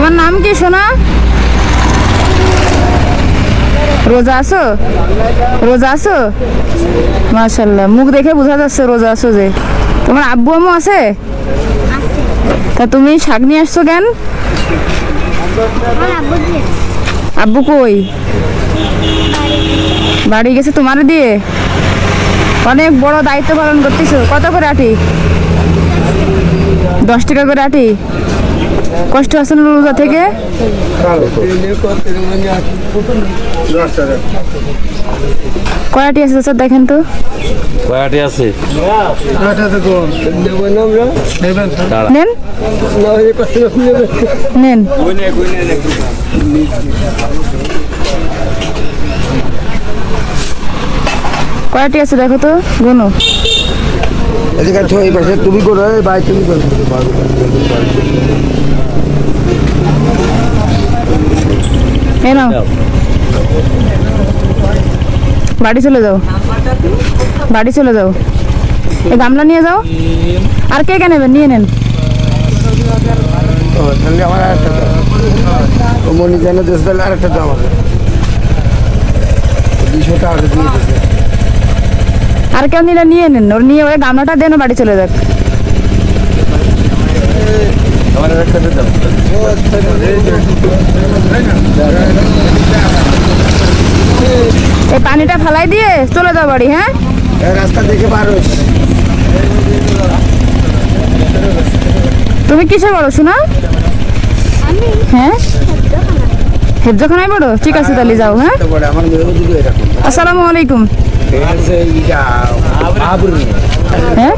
তোমার নাম কি সোনা? রোজা আছো? রোজা আছো? মাশাআল্লাহ, মুখ দেখে বোঝা যাচ্ছে রোজা আছো যে। তোমার আব্বু আম্মু আছে? তা তুমি শাক নিয়ে আসছো কেন? আব্বু কই? বাড়ি গেছে তোমার দিয়ে? অনেক বড় দায়িত্ব পালন করতেছো। কত করে আটি? 10 টাকা করে আটি। কষ্ট আছে না রোজা থেকে? কয়টি আছে স্যার দেখেন তো? কয়টি আছে? নেন নেন। কয়টি আছে দেখো তো, গুনো। তুমি করো ভাই, তুমি করো। এই নাও, বাড়ি চলে যাও, বাড়ি চলে যাও। এই গামলা নিয়ে যাও। আর কে কে নেবেন? নিয়ে নেন। আমার আরেকটা মনি যেন দেশ দিলে আরেকটা দাম আছে 200 টাকা দিয়ে দিচ্ছে। আর কেউ নিলে নিয়ে নেন। ওর নিয়ে ওই গামলাটা দেন, বাড়ি চলে যাক। এই পানিটা ফেলাই দিয়ে চলে যাও বাড়ি। হ্যাঁ, রাস্তা দেখে বার হইস। তুমি কিসে বড় শোনা? হ্যাঁ, হেফজখানায় বড়। ঠিক আছে তাহলে যাও। হ্যাঁ, আমার মেয়েও যদি এরকম আসসালামু আলাইকুম। হ্যাঁ।